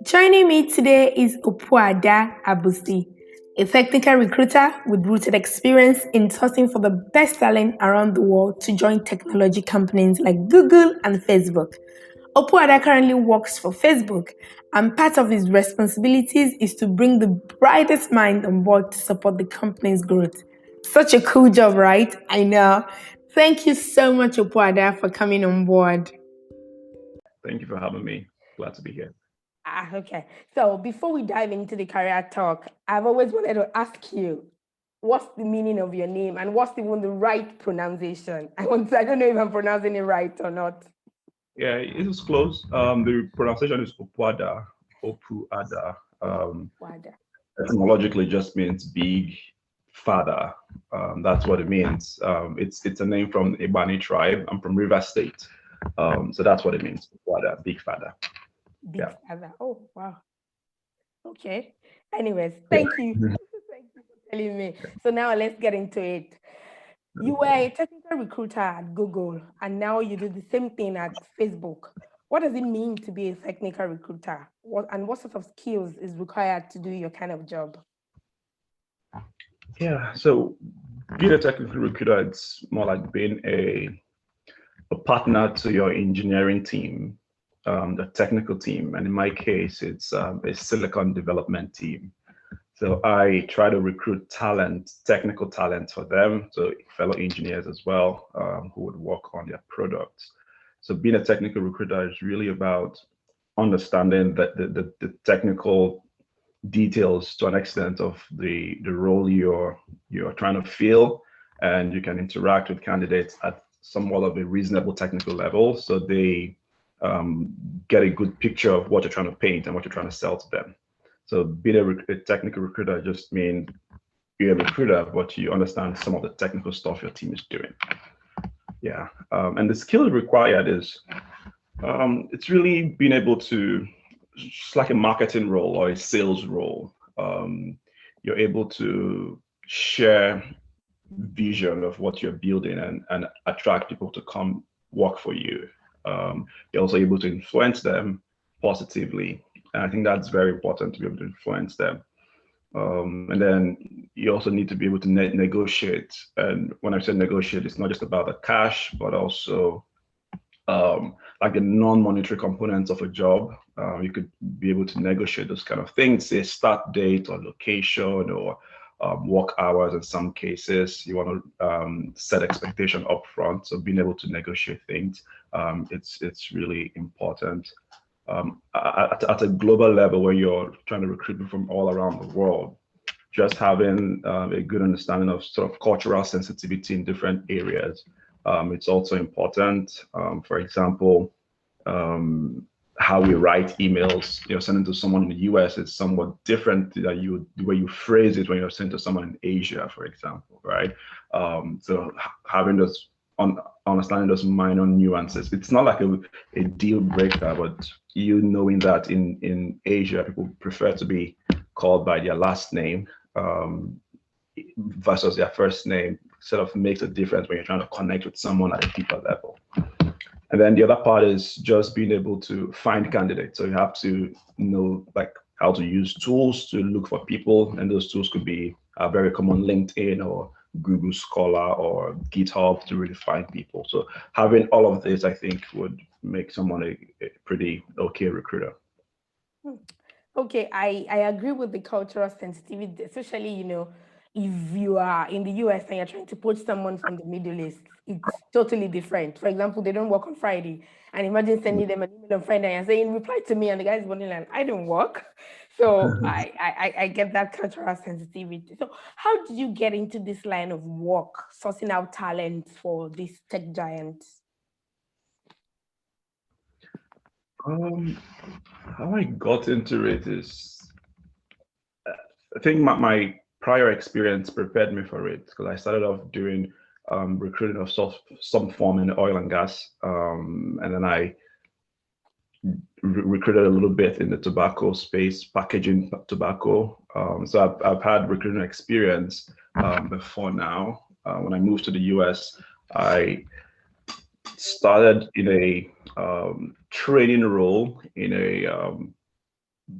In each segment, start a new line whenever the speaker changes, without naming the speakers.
Joining me today is Opuada Abusi, a technical recruiter with rooted experience in sourcing for the best talent around the world to join technology companies like Google and Facebook. Opuada currently works for Facebook, and part of his responsibilities is to bring the brightest mind on board to support the company's growth. Such a cool job, right? I know. Thank you so much, Opuada, for coming on board.
Thank you for having me. Glad to be here.
Okay. So before we dive into the career talk, I've always wanted to ask you, what's the meaning of your name and what's even the right pronunciation? I don't know if I'm pronouncing it right or not.
Yeah, it was close. The pronunciation is Opuada, Opuada.
Wada.
Etymologically just means big father. That's what it means. It's a name from Ibani tribe. I'm from River State. So that's what it means, Opuada, big father.
Big
Yeah.
father. Oh, wow. Okay. Anyways,
Yeah.
thank you. Thank you for telling me. So now let's get into it. You were a technical recruiter at Google, and now you do the same thing at Facebook. What does it mean to be a technical recruiter? What sort of skills is required to do your kind of job?
Yeah. So being a technical recruiter, it's more like being a partner to your engineering team, the technical team, and in my case, it's a silicon development team. So I try to recruit talent, technical talent for them, so fellow engineers as well, who would work on their products. So being a technical recruiter is really about understanding the technical details to an extent of the role you're trying to fill, and you can interact with candidates at somewhat of a reasonable technical level, so they um, get a good picture of what you're trying to paint and what you're trying to sell to them. So being a technical recruiter just means you're a recruiter, but you understand some of the technical stuff your team is doing. Yeah, and the skill required is it's really being able to, it's like a marketing role or a sales role. You're able to share vision of what you're building and attract people to come work for you. You're also able to influence them positively. And I think that's very important to be able to influence them. And then you also need to be able to negotiate. And when I say negotiate, it's not just about the cash, but also like the non-monetary components of a job. You could be able to negotiate those kind of things, say start date or location or work hours. In some cases, you want to set expectation up front. So being able to negotiate things, it's really important. At a global level, where you're trying to recruit people from all around the world, just having a good understanding of sort of cultural sensitivity in different areas. It's also important. For example, um, how we write emails, sending to someone in the US is somewhat different than the way you phrase it when you're sending to someone in Asia, for example, right? So having those understanding those minor nuances, it's not like a deal breaker, but you knowing that in Asia, people prefer to be called by their last name um, versus their first name sort of makes a difference when you're trying to connect with someone at a deeper level. And then the other part is just being able to find candidates. So you have to know like how to use tools to look for people, and those tools could be very common LinkedIn or Google Scholar or GitHub to really find people. So having all of this, I think, would make someone a pretty okay recruiter.
Hmm. Okay, I agree with the cultural sensitivity, especially, if you are in the US and you're trying to poach someone from the Middle East, it's totally different. For example, they don't work on Friday. And imagine sending them an email on Friday and saying, reply to me, and the guy's wondering, like, I don't work. So I get that cultural sensitivity. So how did you get into this line of work, sourcing out talent for these tech giants?
Um, how I got into it is, I think my prior experience prepared me for it because I started off doing recruiting of some form in oil and gas, and then I recruited a little bit in the tobacco space, packaging tobacco. So I've had recruiting experience before now. When I moved to the US, I started in a training role in a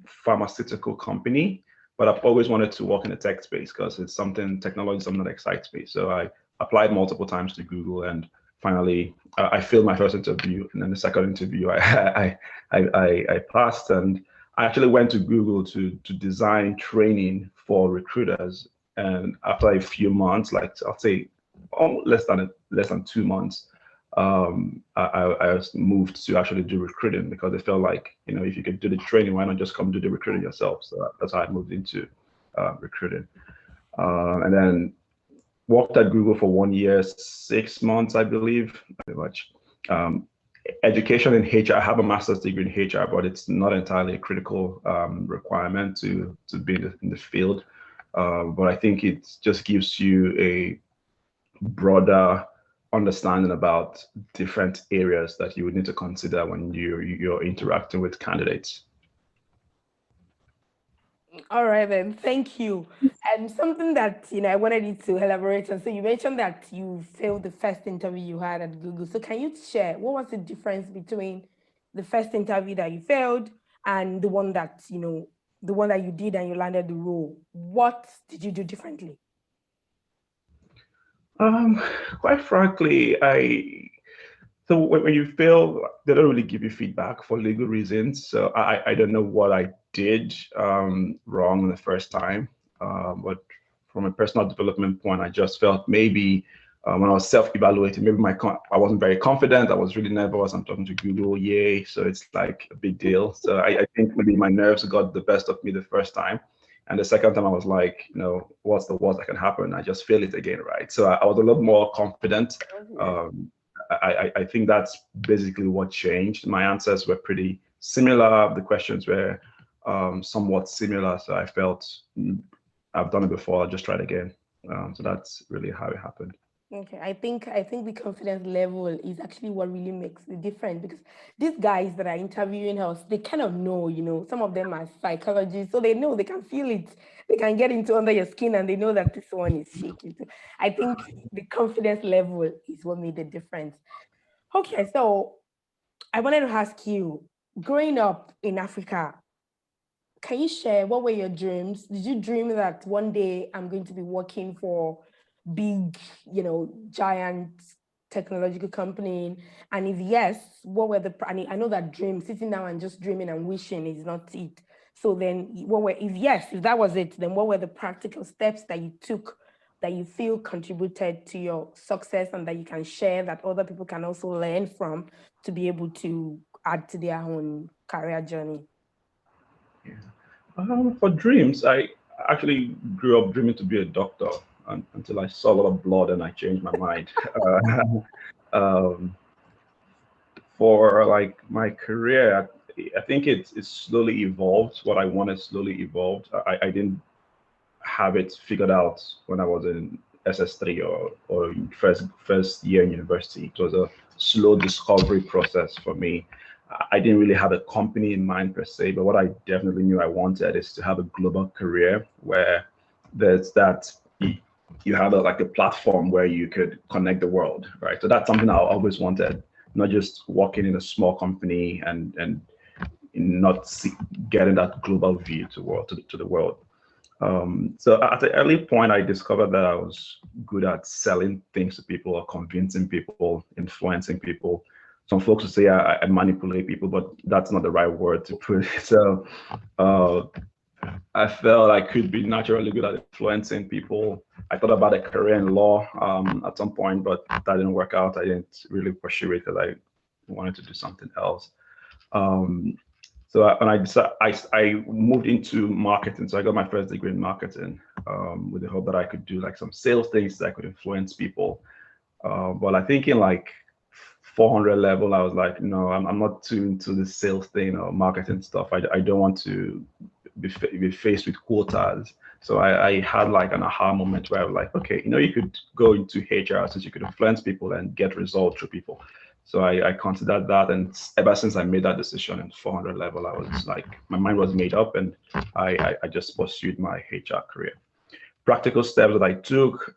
pharmaceutical company, but I've always wanted to work in the tech space because it's something, technology is something that excites me. So I applied multiple times to Google, and finally I failed my first interview, and then the second interview I passed, and I actually went to Google to design training for recruiters. And after a few months, like I'll say less than 2 months, I was moved to actually do recruiting because I felt like, if you could do the training, why not just come do the recruiting yourself? So that's how I moved into recruiting. And then worked at Google for 1 year, 6 months, I believe, pretty much. Education in HR, I have a master's degree in HR, but it's not entirely a critical requirement to be in the field. But I think it just gives you a broader understanding about different areas that you would need to consider when you're interacting with candidates.
All right then, thank you. And something that I wanted you to elaborate on. So you mentioned that you failed the first interview you had at Google. So can you share what was the difference between the first interview that you failed and the one that the one that you did and you landed the role? What did you do differently?
Quite frankly, so when you fail, they don't really give you feedback for legal reasons. So I don't know what I did wrong the first time. But from a personal development point, I just felt maybe when I was self-evaluating, maybe I wasn't very confident. I was really nervous. I'm talking to Google, yay. So it's like a big deal. So I think maybe my nerves got the best of me the first time. And the second time I was like, what's the worst that can happen? I just fail it again, right? So I was a lot more confident. I think that's basically what changed. My answers were pretty similar. The questions were somewhat similar. So I felt I've done it before, I'll just try it again. So that's really how it happened.
Okay, I think the confidence level is actually what really makes the difference, because these guys that are interviewing us, they kind of know, some of them are psychologists, so they know, they can feel it, they can get into under your skin, and they know that this one is shaking. So I think the confidence level is what made the difference. Okay, so I wanted to ask you, growing up in Africa, can you share what were your dreams? Did you dream that one day I'm going to be working for big, giant technological company? And if yes, what were the, I know that dream, sitting down and just dreaming and wishing is not it. So then if that was it, then what were the practical steps that you took that you feel contributed to your success and that you can share, that other people can also learn from to be able to add to their own career journey?
Yeah. For dreams, I actually grew up dreaming to be a doctor until I saw a lot of blood and I changed my mind. For like my career, I think it's slowly evolved. What I wanted slowly evolved. I didn't have it figured out when I was in SS3 or first year in university. It was a slow discovery process for me. I didn't really have a company in mind per se, but what I definitely knew I wanted is to have a global career where there's that you have like a platform where you could connect the world, right? So that's something I always wanted, not just working in a small company and not getting that global view to the world. So at the early point, I discovered that I was good at selling things to people or convincing people, influencing people. Some folks would say I manipulate people, but that's not the right word to put it. So I felt I could be naturally good at influencing people. I thought about a career in law at some point, but that didn't work out. I didn't really pursue it because I wanted to do something else. So when I moved into marketing. So I got my first degree in marketing with the hope that I could do like some sales things that I could influence people. But I think in like 400 level, I was like, no, I'm not too into the sales thing or marketing stuff. I don't want to be faced with quotas. So I had like an aha moment where I was like, okay, you could go into HR since you could influence people and get results through people. So I considered that, and ever since I made that decision in 400 level, I was like, my mind was made up, and I just pursued my HR career. Practical steps that I took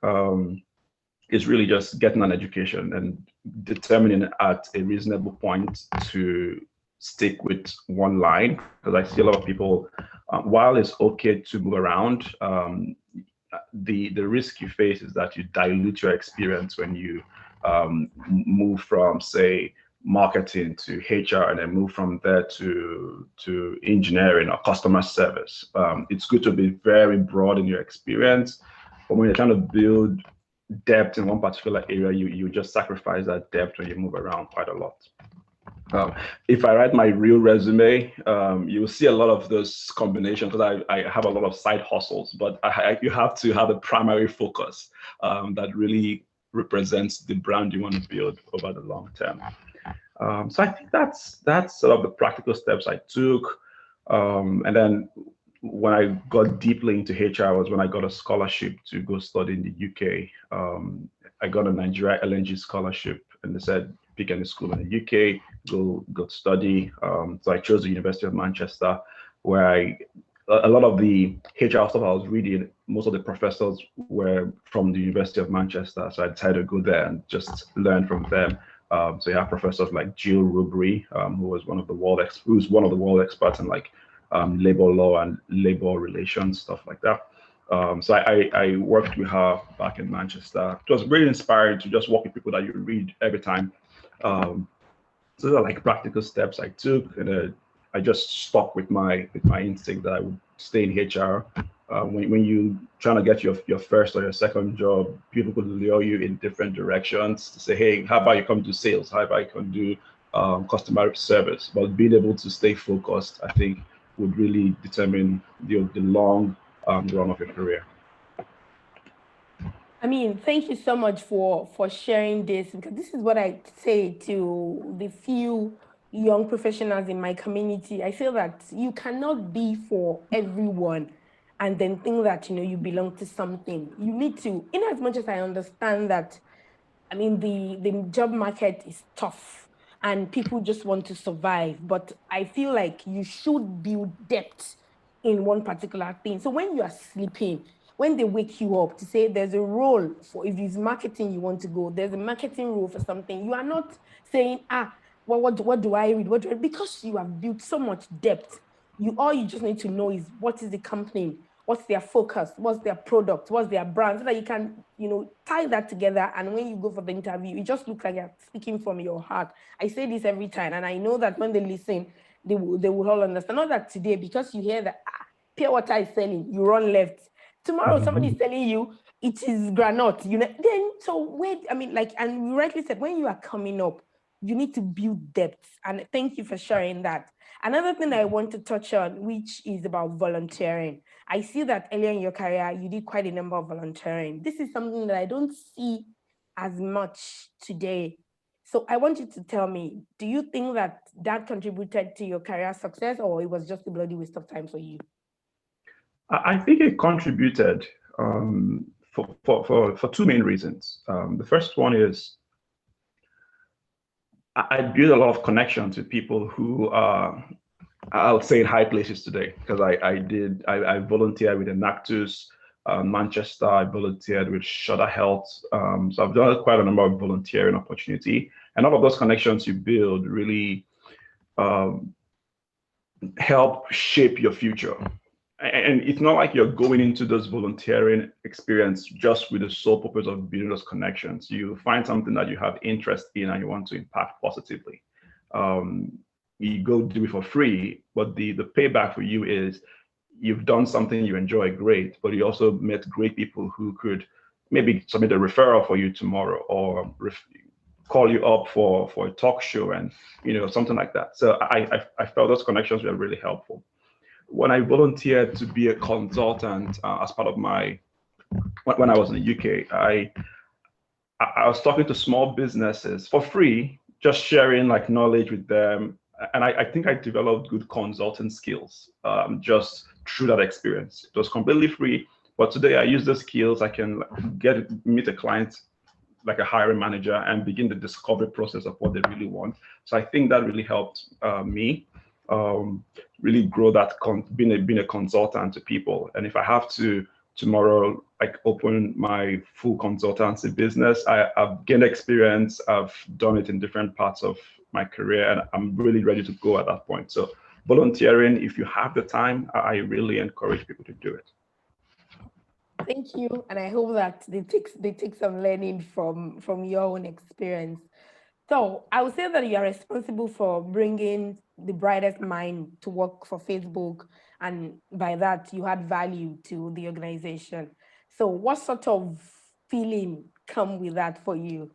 is really just getting an education and determining at a reasonable point to stick with one line, because I see a lot of people, while it's okay to move around, the risk you face is that you dilute your experience when you move from, say, marketing to HR, and then move from there to engineering or customer service. It's good to be very broad in your experience, but when you're trying to build depth in one particular area, you just sacrifice that depth when you move around quite a lot. If I write my real resume, you will see a lot of those combinations, because I have a lot of side hustles, but you have to have a primary focus that really represents the brand you want to build over the long term. So I think that's sort of the practical steps I took. And then when I got deeply into HR was when I got a scholarship to go study in the UK. I got a Nigeria LNG scholarship, and they said, pick any school in the UK, go study. So I chose the University of Manchester, where a lot of the HR stuff I was reading, most of the professors were from the University of Manchester. So I decided to go there and just learn from them. So you have professors like Jill Rubry, who was one of the world experts in like labor law and labor relations, stuff like that. So I worked with her back in Manchester. It was really inspiring to just work with people that you read every time. So those are like practical steps I took, and I just stuck with my instinct that I would stay in HR. When you trying to get your first or your second job, people could lure you in different directions to say, hey, how about you come do sales? How about you come do customer service? But being able to stay focused, I think, would really determine the long run of your career.
I mean, thank you so much for sharing this, because this is what I say to the few young professionals in my community. I feel that you cannot be for everyone and then think that, you belong to something. You need to, in as much as I understand that, I mean, the job market is tough and people just want to survive, but I feel like you should build depth in one particular thing. So when you are sleeping, when they wake you up to say there's a role for, if it's marketing you want to go, there's a marketing role for something, you are not saying, well, what do I read? Because you have built so much depth. All you just need to know is what is the company, what's their focus, what's their product, what's their brand, so that you can, tie that together. And when you go for the interview, it just looks like you're speaking from your heart. I say this every time, and I know that when they listen, they will all understand. Not that today, because you hear that pure water is selling, you run left. Tomorrow, somebody is telling you it is granite, then, so wait, I mean, like, and you rightly said, when you are coming up, you need to build depth. And thank you for sharing that. Another thing I want to touch on, which is about volunteering. I see that earlier in your career, you did quite a number of volunteering. This is something that I don't see as much today. So I want you to tell me, do you think that contributed to your career success, or it was just a bloody waste of time for you?
I think it contributed for two main reasons. The first one is I built a lot of connections with people who are, I'll say, in high places today, because I volunteered with Enactus, Manchester. I volunteered with Shudder Health. So I've done quite a number of volunteering opportunity, and all of those connections you build really help shape your future. And it's not like you're going into this volunteering experience just with the sole purpose of building those connections. You find something that you have interest in and you want to impact positively. You go do it for free, but the payback for you is you've done something you enjoy, great, but you also met great people who could maybe submit a referral for you tomorrow, or call you up for a talk show, and something like that. So I felt those connections were really helpful. When I volunteered to be a consultant as part of when I was in the UK, I was talking to small businesses for free, just sharing like knowledge with them. And I think I developed good consulting skills just through that experience. It was completely free, but today I use those skills. I can meet a client like a hiring manager and begin the discovery process of what they really want. So I think that really helped me really grow that being a consultant to people. And if I have to tomorrow like open my full consultancy business, I've gained experience. I've done it in different parts of my career, and I'm really ready to go at that point. So volunteering, if you have the time, I really encourage people to do it.
Thank you, and I hope that they take some learning from your own experience. So I would say that you are responsible for bringing the brightest mind to work for Facebook, and by that you add value to the organization. So what sort of feeling come with that for you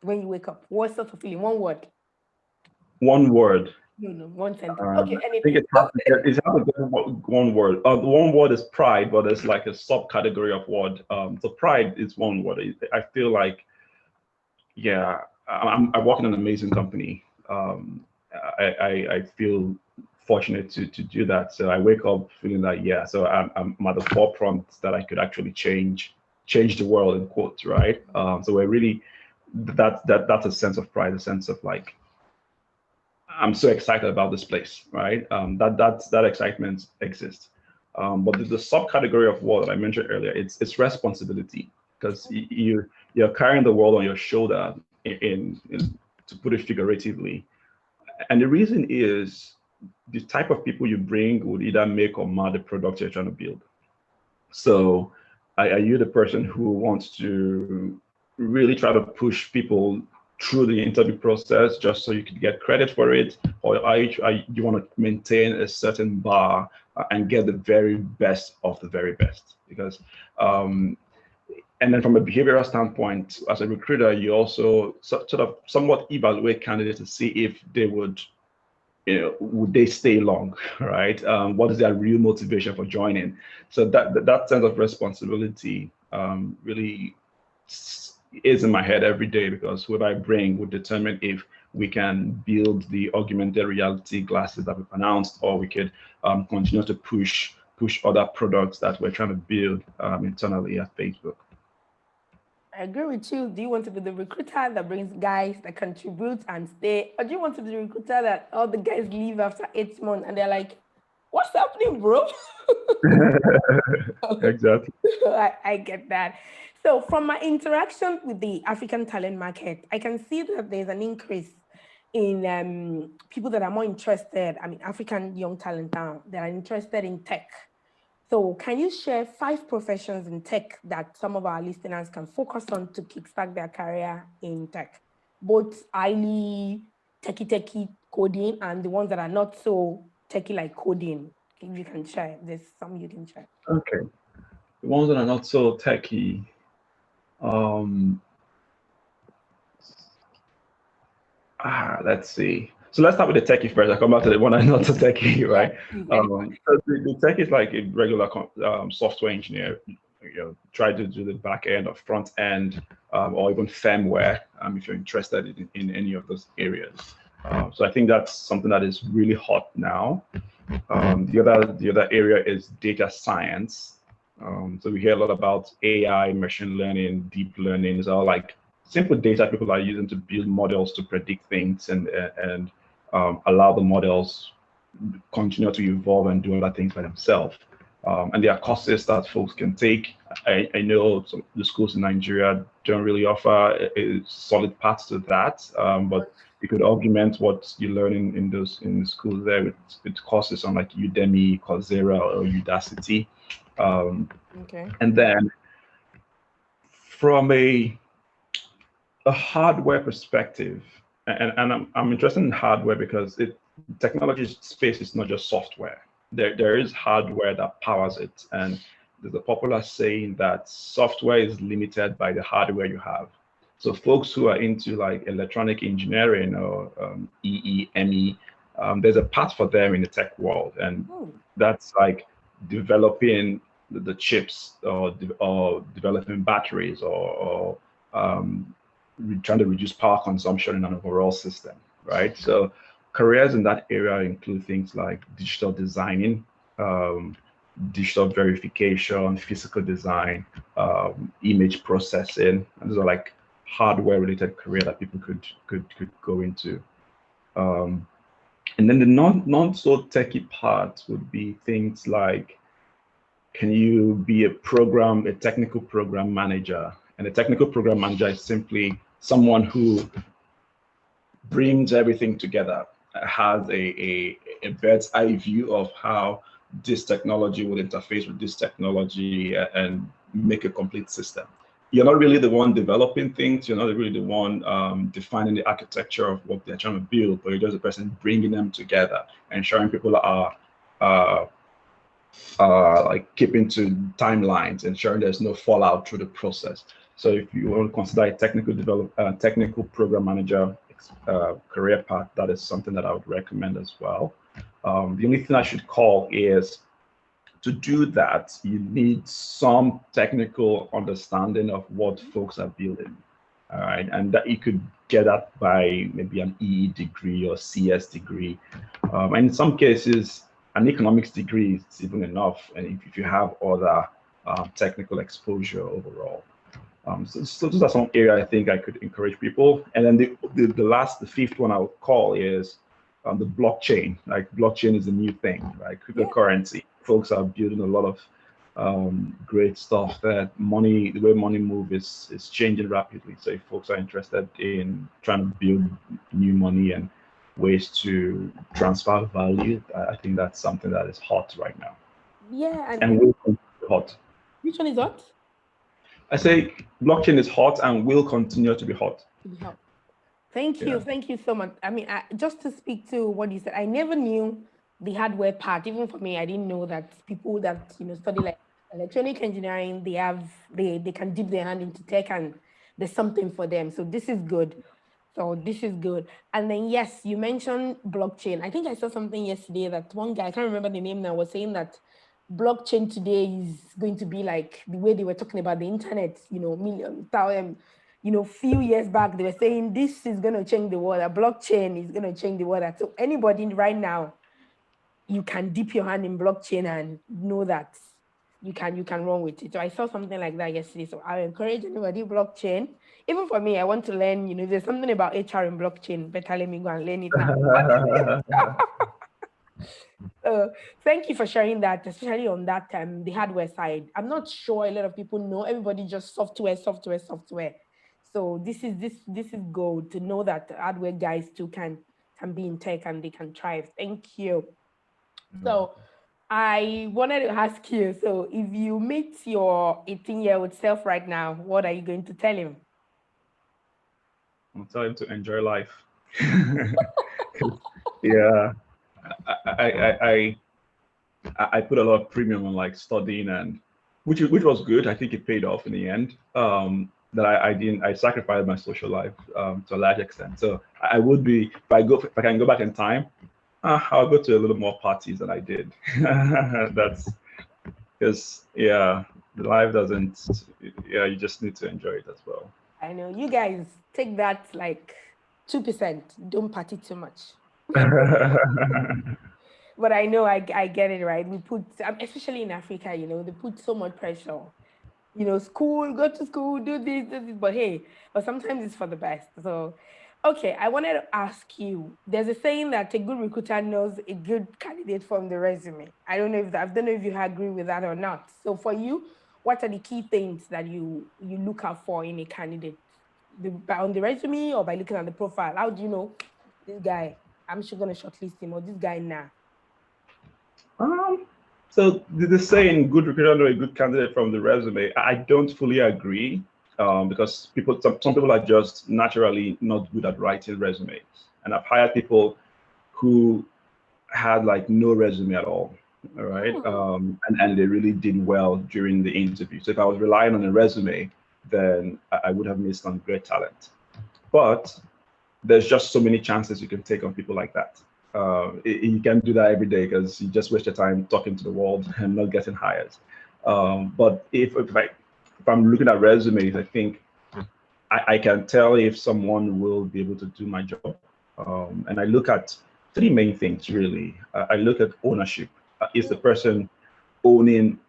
when you wake up? What sort of feeling? One word?
One word.
No, one sentence. Okay,
I think
anything.
it's hard to get one word. The one word is pride, but it's like a subcategory of word. So pride is one word. I feel like, yeah, I work in an amazing company. I feel fortunate to do that. So I wake up feeling that, yeah, so I'm at the forefront that I could actually change the world, in quotes, right? So we're really that's a sense of pride, a sense of like, I'm so excited about this place, right? That excitement exists. But the subcategory of what I mentioned earlier, it's responsibility, because you're carrying the world on your shoulder, to put it figuratively. And the reason is the type of people you bring would either make or mar the product you're trying to build. So are you the person who wants to really try to push people through the interview process just so you can get credit for it? Or you want to maintain a certain bar and get the very best of the very best? Because, and then from a behavioral standpoint, as a recruiter, you also sort of somewhat evaluate candidates to see if they would they stay long, right? What is their real motivation for joining? So that sense of responsibility really is in my head every day, because whoever I bring would determine if we can build the augmented reality glasses that we've announced, or we could continue to push other products that we're trying to build internally at Facebook.
I agree with you. Do you want to be the recruiter that brings guys that contribute and stay? Or do you want to be the recruiter that all the guys leave after 8 months and they're like, what's happening, bro?
Exactly.
I get that. So from my interaction with the African talent market, I can see that there's an increase in people that are more interested. I mean, African young talent now, that are interested in tech. So can you share 5 professions in tech that some of our listeners can focus on to kickstart their career in tech? Both highly techie coding and the ones that are not so techie like coding. If you can share, there's some you can share.
Okay. The ones that are not so techy. Let's see. So let's start with the techie first. I come back to the one I'm not so techie, right?
Yeah,
So the tech is like a regular software engineer. Try to do the back end or front end, or even firmware, if you're interested in any of those areas. So I think that's something that is really hot now. The other area is data science. So we hear a lot about AI, machine learning, deep learning. Is all like simple data people are using to build models to predict things and allow the models continue to evolve and do other things by themselves. And there are courses that folks can take. I know some the schools in Nigeria don't really offer a solid path to that, but you could augment what you learn in the schools there with courses on like Udemy, Coursera, or Udacity.
okay.
And then from a hardware perspective, and I'm interested in hardware because technology space is not just software. There is hardware that powers it, and there's a popular saying that software is limited by the hardware you have. So folks who are into like electronic engineering or EE, there's a path for them in the tech world, and that's like developing the chips or developing batteries or trying to reduce power consumption in an overall system, right? So careers in that area include things like digital designing, digital verification, physical design, image processing, and those are like hardware-related career that people could go into. And then the non so techy part would be things like, can you be a technical program manager? And a technical program manager is simply someone who brings everything together, has a bird's eye view of how this technology will interface with this technology and make a complete system. You're not really the one developing things. You're not really the one defining the architecture of what they're trying to build, but you're just the person bringing them together, ensuring people are uh, like keeping to timelines, ensuring there's no fallout through the process. So if you want to consider a technical program manager career path, that is something that I would recommend as well. The only thing I should call is to do that, you need some technical understanding of what folks are building. All right, and that you could get that by maybe an EE degree or CS degree. And in some cases, an economics degree is even enough, and if you have other technical exposure overall. So those are some areas I think I could encourage people. And then the fifth one I would call is the blockchain. Like blockchain is a new thing, right? Cryptocurrency. Folks are building a lot of great stuff. That money, the way money moves is changing rapidly. So if folks are interested in trying to build new money and ways to transfer value, I think that's something that is hot right now.
Yeah,
and will continue to be hot.
which one is hot?
I say blockchain is hot and will continue to be hot.
Thank you so much. I mean, just to speak to what you said, I never knew the hardware part. Even for me, I didn't know that people that study like electronic engineering, they can dip their hand into tech and there's something for them. So this is good. And then yes, you mentioned blockchain. I think I saw something yesterday that one guy, I can't remember the name now, was saying that blockchain today is going to be like the way they were talking about the internet, few years back, they were saying this is going to change the world. A blockchain is going to change the world. So anybody right now, you can dip your hand in blockchain and know that you can run with it. So I saw something like that yesterday. So I encourage anybody blockchain. Even for me, I want to learn, if there's something about HR in blockchain, better let me go and learn it now. Thank you for sharing that, especially on that the hardware side. I'm not sure a lot of people know. Everybody just software. So this is gold to know that hardware guys too can be in tech and they can thrive. Thank you. So I wanted to ask you, so if you meet your 18-year-old self right now, what are you going to tell him?
I'll tell him to enjoy life. Yeah, I put a lot of premium on like studying, and which was good. I think it paid off in the end. That I sacrificed my social life to a large extent. So I would be, if I can go back in time, I'll go to a little more parties than I did. That's because the life doesn't. Yeah, you just need to enjoy it as well.
I know you guys take that like 2%. Don't party too much. But I know I get it, right. We put, especially in Africa, they put so much pressure. School, go to school, do this. But hey, but sometimes it's for the best. So, okay, I wanted to ask you. There's a saying that a good recruiter knows a good candidate from the resume. I don't know if you agree with that or not. So, for you, what are the key things that you look out for in a candidate, on the resume or by looking at the profile? How do you know this guy? I'm sure gonna shortlist him, or this guy now.
So the saying "good recruiter know a good candidate from the resume," I don't fully agree, because some people are just naturally not good at writing resumes, and I've hired people who had like no resume at all right, and they really did well during the interview. So if I was relying on a resume, then I would have missed on great talent. But there's just so many chances you can take on people like that. You can't do that every day because you just waste your time talking to the world and not getting hired. But if I'm looking at resumes, I think I can tell if someone will be able to do my job. And I look at three main things really. I look at ownership. Is the person owning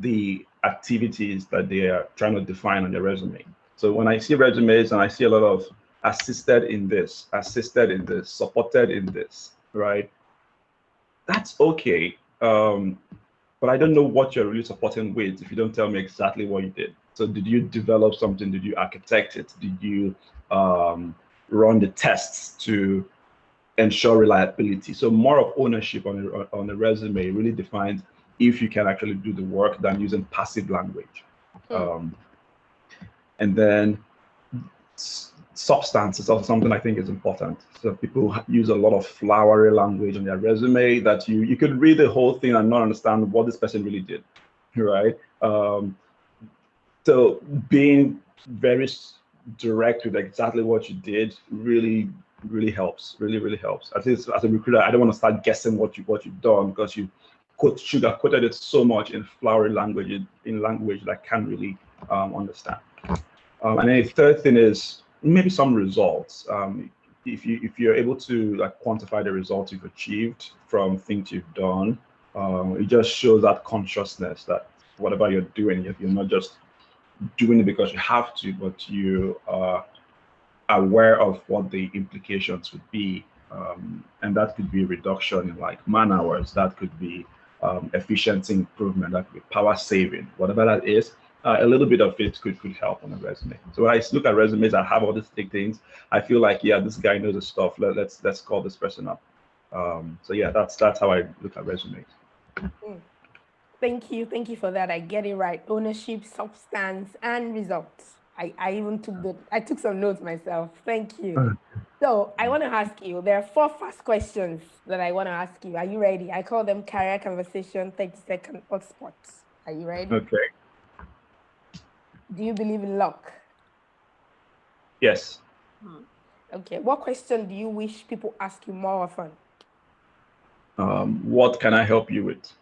the activities that they are trying to define on their resume? So when I see resumes and I see a lot of assisted in this, supported in this, right? That's okay. But I don't know what you're really supporting with if you don't tell me exactly what you did. So did you develop something? Did you architect it? Did you run the tests to ensure reliability. So more of ownership on a resume really defines if you can actually do the work than using passive language. And then substance is also something I think is important. So people use a lot of flowery language on their resume that you could read the whole thing and not understand what this person really did, right? So being very direct with exactly what you did really helps. Really helps. At least as a recruiter, I don't want to start guessing what you've done because you sugar-coated it so much in flowery language, in language that I can't really understand. And then the third thing is maybe some results. If you're able to like quantify the results you've achieved from things you've done, it just shows that consciousness that whatever you're doing, you're not just doing it because you have to, but you are aware of what the implications would be. And that could be a reduction in like man hours, that could be efficiency improvement, that could be power saving, whatever that is. A little bit of it could help on a resume. So when I look at resumes that have all these big things, I feel like, yeah, this guy knows his stuff. Let's call this person up. So yeah, that's how I look at resumes.
Thank you for that. I get it right. Ownership, substance, and results. I even took some notes myself. Thank you. So I want to ask you, there are 4 fast questions that I want to ask you. Are you ready? I call them career conversation 30-second hotspots. Are you ready?
Okay.
Do you believe in luck?
Yes.
Okay. What question do you wish people ask you more often?
What can I help you with?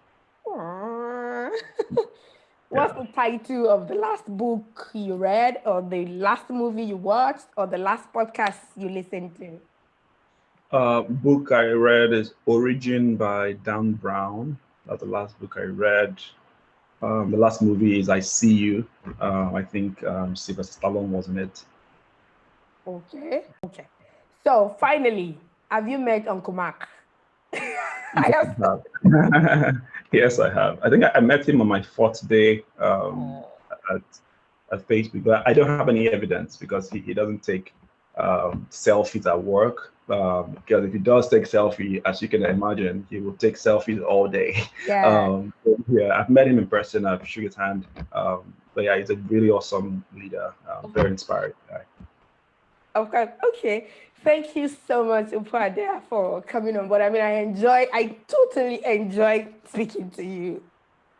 What's the title of the last book you read, or the last movie you watched, or the last podcast you listened to?
Book I read is Origin by Dan Brown. That's the last book I read. The last movie is I See You. I think Sylvester Stallone was in it. Okay.
So finally, have you met Uncle Mark?
Yes, I have. I think I met him on my 4th day at Facebook, but I don't have any evidence because he doesn't take selfies at work. Because if he does take selfie, as you can imagine, he will take selfies all day.
Yeah.
I've met him in person. I've shook his hand. But yeah, he's a really awesome leader. Very inspired guy.
Okay. Thank you so much, Opuada, for coming on board. I mean, I totally enjoy speaking to you.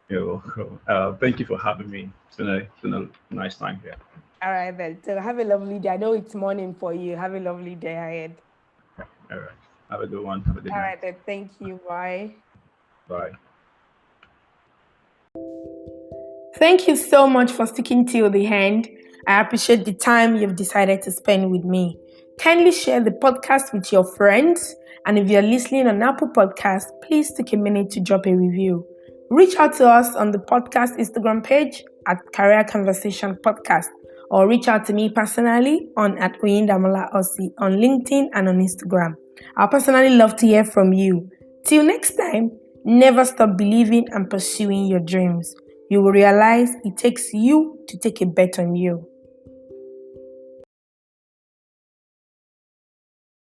You're welcome. Thank you for having me. It's been a nice time here.
All right, then. So have a lovely day. I know it's morning for you. Have a lovely day ahead.
All right. Have a good one. Have a good night.
All right, then. Thank you. Bye.
Bye.
Thank you so much for sticking till the end. I appreciate the time you've decided to spend with me. Kindly share the podcast with your friends. And if you're listening on Apple Podcasts, please take a minute to drop a review. Reach out to us on the podcast Instagram page at Career Conversation Podcast, or reach out to me personally on at Oyin on LinkedIn and on Instagram. I'll personally love to hear from you. Till next time, never stop believing and pursuing your dreams. You will realize it takes you to take a bet on you.